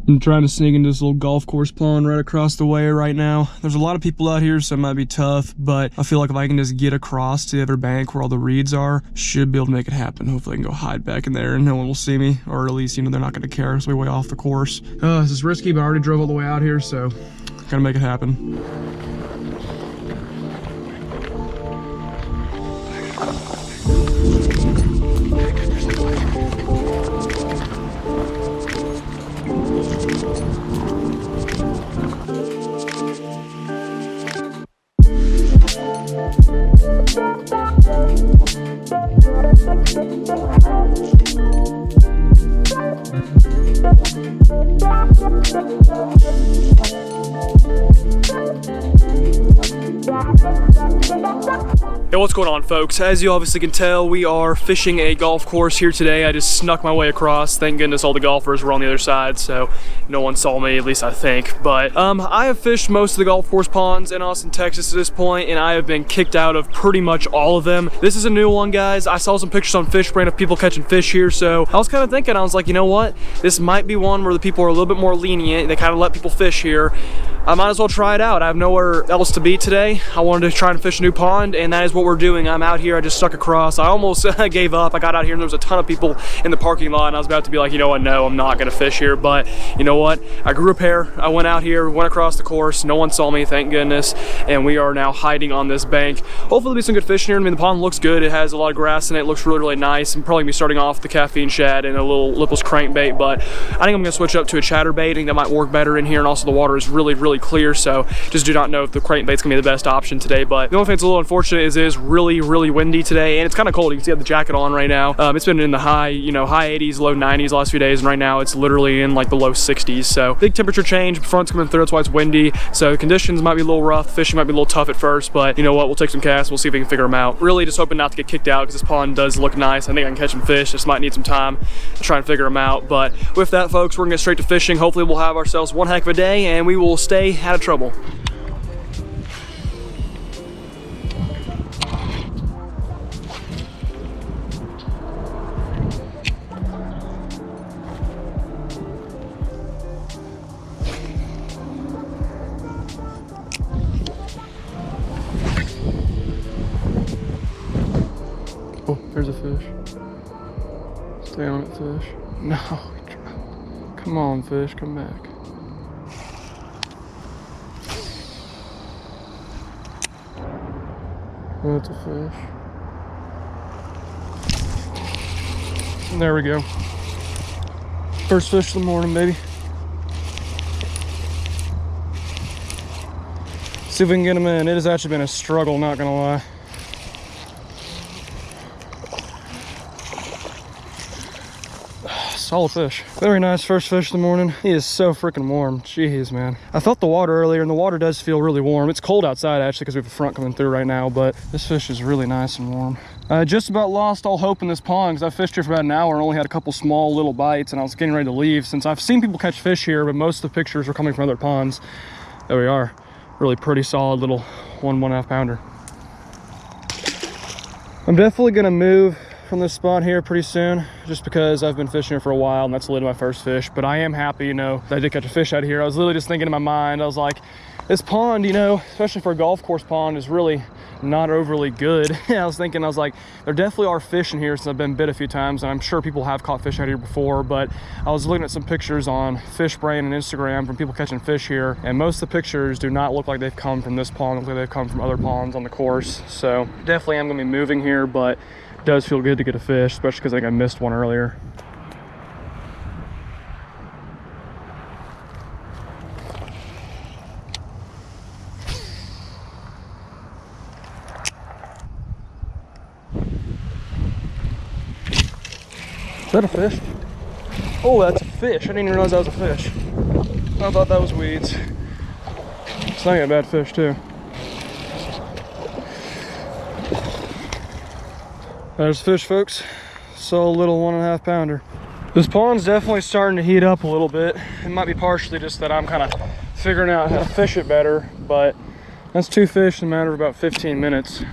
I'm trying to sneak into this little golf course pond right across the way right now. There's a lot of people out here, so it might be tough, but I feel like if I can just get across to the other bank where all the reeds are, should be able to make it happen. Hopefully I can go hide back in there and no one will see me, or at least, you know, they're not gonna care because we're way off the course. This is risky, but I already drove all the way out here, so gotta make it happen. Hey, what's going on, folks? As you obviously can tell, we are fishing a golf course here today. I just snuck my way across. Thank goodness all the golfers were on the other side, so no one saw me, at least I think. But I have fished most of the golf course ponds in Austin, Texas at this point, and I have been kicked out of pretty much all of them. This is a new one, guys. I saw some pictures on FishBrain of people catching fish here, so I was kind of thinking, I was like, you know what? This might be one where the people are a little bit more lenient. They kind of let people fish here. I might as well try it out. I have nowhere else to be today. I wanted to try and fish a new pond, and that is what we're doing. I'm out here. I just stuck across. I almost gave up. I got out here and there was a ton of people in the parking lot, and I was about to be like, you know what, no, I'm not gonna fish here. But you know what? I grew a pair. I went out here, went across the course. No one saw me, thank goodness. And we are now hiding on this bank. Hopefully there'll be some good fishing here. I mean, the pond looks good. It has a lot of grass in it. It looks really, really nice. I'm probably gonna be starting off the caffeine shad and a little lipless crankbait, but I think I'm gonna switch up to a chatterbait. I think that might work better in here, and also the water is really, really clear, so just do not know if the crankbait's gonna be the best option today. But the only thing that's a little unfortunate is it is really, really windy today, and it's kind of cold. You can see I have the jacket on right now. It's been in the high 80s, low 90s the last few days, and right now it's literally in like the low 60s. So big temperature change. Front's coming through, that's why it's windy. So the conditions might be a little rough. Fishing might be a little tough at first, but you know what? We'll take some casts. We'll see if we can figure them out. Really just hoping not to get kicked out because this pond does look nice. I think I can catch some fish. Just might need some time to try and figure them out. But with that, folks, we're gonna get straight to fishing. Hopefully we'll have ourselves one heck of a day and we will stay out of trouble. Oh, there's a fish. Stay on it, fish. No. Come on, fish, come back. That's a fish. There we go. First fish of the morning, baby. See if we can get him in. It has actually been a struggle, not gonna lie. Solid fish. Very nice first fish of the morning. He is so freaking warm. Jeez, man. I felt the water earlier, and the water does feel really warm. It's cold outside, actually, because we have a front coming through right now, but this fish is really nice and warm. I just about lost all hope in this pond because I fished here for about an hour and only had a couple small little bites, and I was getting ready to leave since I've seen people catch fish here, but most of the pictures are coming from other ponds. There we are. Really pretty solid little 1.5 pounder. I'm definitely gonna move from this spot here pretty soon, just because I've been fishing here for a while and that's literally my first fish. But I am happy, you know, that I did catch a fish out of here. I was literally just thinking in my mind, I was like, this pond, you know, especially for a golf course pond, is really not overly good. I was thinking, I was like, there definitely are fish in here since I've been bit a few times, and I'm sure people have caught fish out here before, but I was looking at some pictures on FishBrain and Instagram from people catching fish here, and most of the pictures do not look like they've come from this pond. Look like they've come from other ponds on the course. So definitely am gonna be moving here, but it does feel good to get a fish, especially because I think I missed one earlier. Is that a fish? Oh, that's a fish. I didn't even realize that was a fish. I thought that was weeds. It's not a bad fish, too. There's fish, folks. So a little 1.5 pounder. This pond's definitely starting to heat up a little bit. It might be partially just that I'm kind of figuring out how to fish it better, but that's 2 fish in a matter of about 15 minutes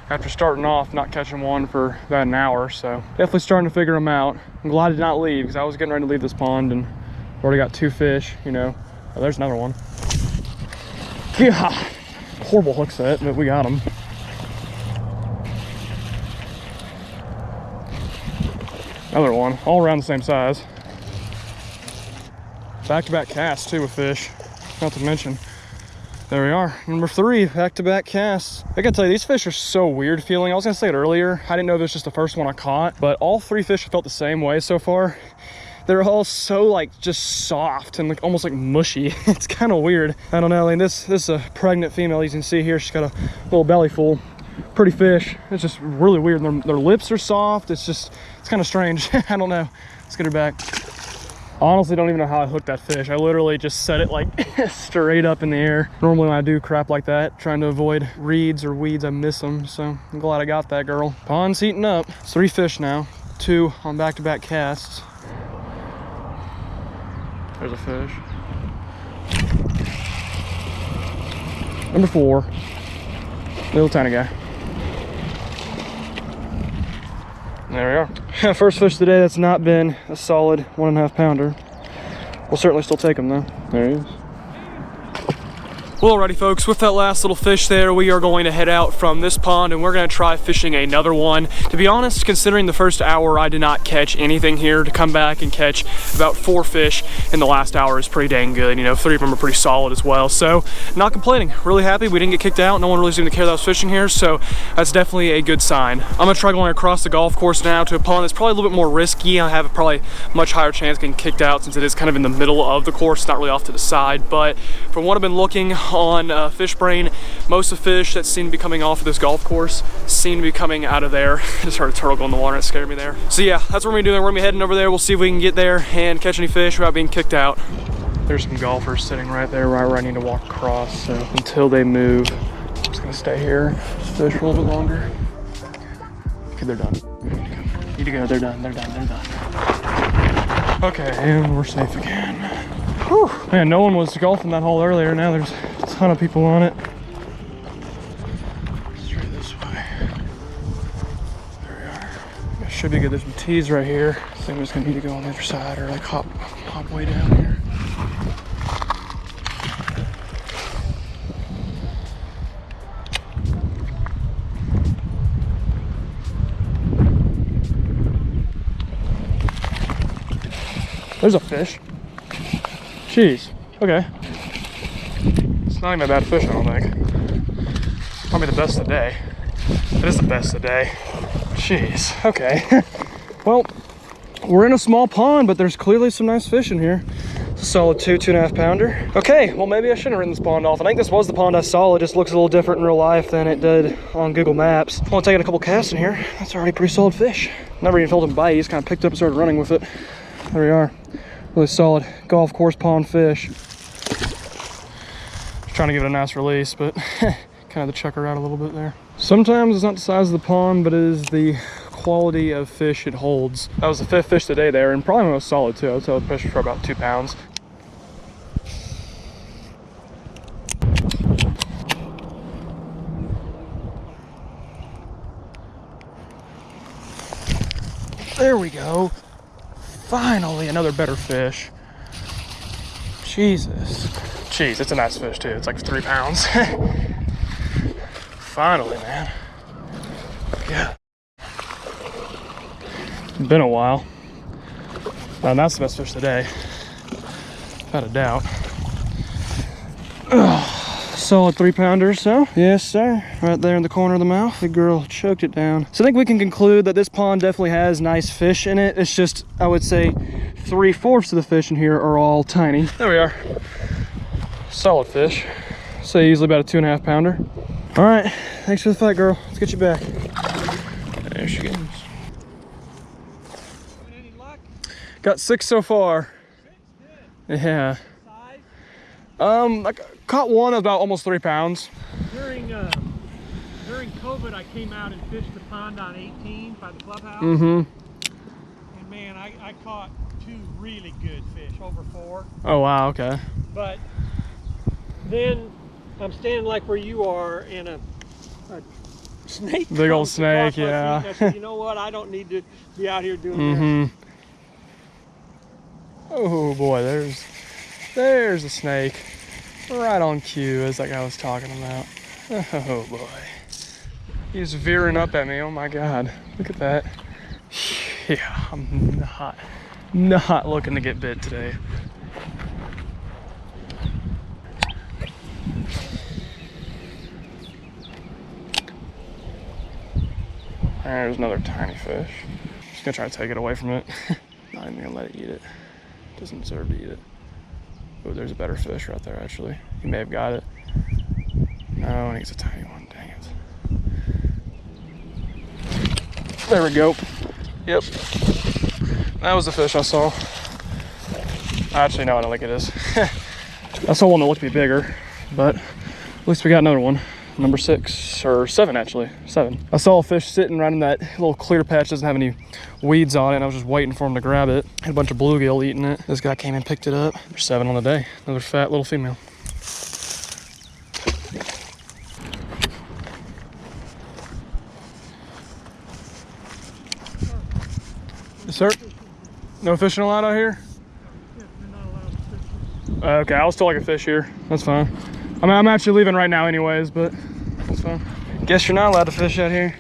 after starting off not catching one for about an hour. So definitely starting to figure them out. I'm glad I did not leave because I was getting ready to leave this pond and Already got 2 fish, you know. Oh, there's another one. God, horrible hook set, but we got them. Another one, all around the same size. Back-to-back casts too with fish, not to mention. There we are, number 3, back-to-back casts. I gotta tell you, these fish are so weird feeling. I was gonna say it earlier, I didn't know this was just the first one I caught, but all 3 fish have felt the same way so far. They're all so like just soft and like almost like mushy. It's kind of weird. I don't know, I mean, this is a pregnant female. You can see here, she's got a little belly full. Pretty fish. It's just really weird. Their lips are soft. It's kind of strange. I don't know. Let's get her back. Honestly, don't even know how I hooked that fish. I literally just set it like straight up in the air. Normally when I do crap like that, trying to avoid reeds or weeds, I miss them. So I'm glad I got that, girl. Pond's heating up. It's 3 fish now. 2 on back-to-back casts. There's a fish. Number 4. Little tiny guy. There we are. First fish today that's not been a solid 1.5 pounder. We'll certainly still take him though. There he is. Well, alrighty folks, with that last little fish there, we are going to head out from this pond and we're going to try fishing another one. To be honest, considering the first hour I did not catch anything here, to come back and catch about 4 fish in the last hour is pretty dang good. You know, 3 of them are pretty solid as well. So, not complaining. Really happy we didn't get kicked out. No one really seemed to care that I was fishing here, so that's definitely a good sign. I'm going to try going across the golf course now to a pond that's probably a little bit more risky. I have probably much higher chance of getting kicked out since it is kind of in the middle of the course, not really off to the side. But from what I've been looking on FishBrain, most of the fish that seem to be coming off of this golf course seem to be coming out of there. I just heard a turtle go in the water, it scared me there. So yeah, that's what we're gonna be doing. We're gonna be heading over there. We'll see if we can get there and catch any fish without being kicked out. There's some golfers sitting right there, right where I need to walk across. So until they move, I'm just gonna stay here, just fish for a little bit longer. Okay, they're done. Need to go, they're done, they're done, they're done. Okay, and we're safe again. Whew. Man, no one was golfing that hole earlier. Now there's a ton of people on it. Straight this way. There we are. It should be good. There's some tees right here. I think I'm just gonna need to go on the other side or like hop way down here. There's a fish. Jeez. Okay. It's not even a bad fish, I don't think. Probably the best of the day. It is the best of the day. Jeez. Okay. Well, we're in a small pond, but there's clearly some nice fish in here. It's a solid 2.5 pounder. Okay, well maybe I shouldn't have written this pond off. I think this was the pond I saw. It just looks a little different in real life than it did on Google Maps. Only taking a couple casts in here. That's already pretty solid fish. Never even felt him bite. He just kind of picked up and started running with it. There we are. Really solid golf course pond fish. Just trying to give it a nice release, but kind of the chucker out a little bit there. Sometimes it's not the size of the pond, but it is the quality of fish it holds. That was the 5th fish today there, and probably most solid too. I would say the fish for about 2 pounds. There we go. Finally, another better fish. Jesus. Jeez, it's a nice fish too. It's like 3 pounds. Finally, man. Yeah. It's been a while. And that's the best fish today. Without a doubt. Solid 3 pounder or so. Yes, sir. Right there in the corner of the mouth. The girl choked it down. So I think we can conclude that this pond definitely has nice fish in it. It's just, I would say, 3/4 of the fish in here are all tiny. There we are. Solid fish. Say easily about a 2.5 pounder. All right. Thanks for the fight, girl. Let's get you back. There she goes. Any luck? Got 6 so far. 6? Good. Yeah. Size? I caught one about almost 3 pounds. During COVID, I came out and fished the pond on 18 by the clubhouse. Mm-hmm. And man, I caught 2 really good fish, over 4. Oh, wow, okay. But then I'm standing like where you are, and a snake. Big old comes across snake, my yeah. feet. I said, you know what? I don't need to be out here doing Mm-hmm. this. Oh boy, there's a snake. Right on cue, as that guy was talking about. Oh boy. He's veering up at me, oh my God. Look at that. Yeah, I'm not looking to get bit today. There's another tiny fish. Just gonna try to take it away from it. Not even gonna let it eat it. Doesn't deserve to eat it. Oh, there's a better fish right there, actually. He may have got it. No, he's a tiny one, dang it. There we go. Yep. That was the fish I saw. Actually, no, I don't think it is. I saw one that looked to be bigger, but at least we got another one. Number 6, or 7 actually, 7. I saw a fish sitting right in that little clear patch, doesn't have any weeds on it, and I was just waiting for him to grab it. Had a bunch of bluegill eating it. This guy came and picked it up. There's 7 on the day. Another fat little female. Yes, sir? No fishing allowed out here? Yeah, you're not allowed to fish this. Okay, I'll still like a fish here. That's fine. I mean, I'm actually leaving right now anyways, but that's fine. Guess you're not allowed to fish out here.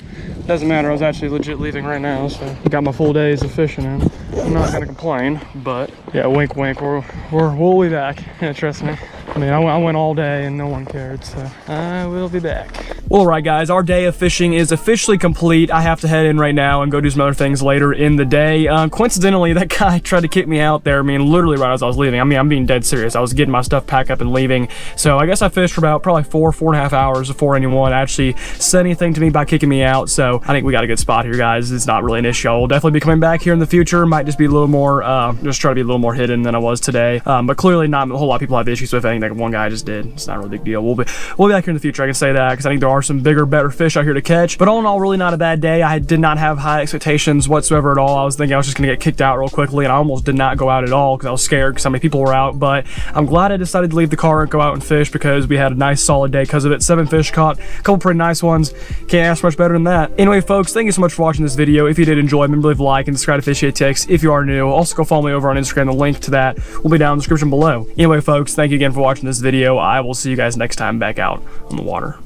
Doesn't matter, I was actually legit leaving right now, so got my full days of fishing in. I'm not gonna complain, but yeah, wink wink, we'll be back. Yeah, trust me. I mean, I went all day and no one cared, so I will be back. Well, all right, guys, our day of fishing is officially complete. I have to head in right now and go do some other things later in the day. Coincidentally, that guy tried to kick me out there. I mean, literally right as I was leaving. I mean, I'm being dead serious. I was getting my stuff packed up and leaving. So I guess I fished for about probably 4.5 hours before anyone actually said anything to me by kicking me out. So I think we got a good spot here, guys. It's not really an issue. I'll definitely be coming back here in the future. Might just be a little more, just try to be a little more hidden than I was today. But clearly not a whole lot of people have issues with anything that one guy just did. It's not a really big deal. We'll be back here in the future. I can say that because I think there are some bigger, better fish out here to catch. But all in all, really not a bad day. I did not have high expectations whatsoever at all. I was thinking I was just gonna get kicked out real quickly, and I almost did not go out at all because I was scared because so many people were out. But I'm glad I decided to leave the car and go out and fish because we had a nice solid day because of it. 7 fish caught, a couple pretty nice ones. Can't ask much better than that. Anyway, folks, thank you so much for watching this video. If you did enjoy, remember to leave a like and subscribe to FishATX if you are new. Also, go follow me over on Instagram. The link to that will be down in the description below. Anyway, folks, thank you again for watching this video. I will see you guys next time back out on the water.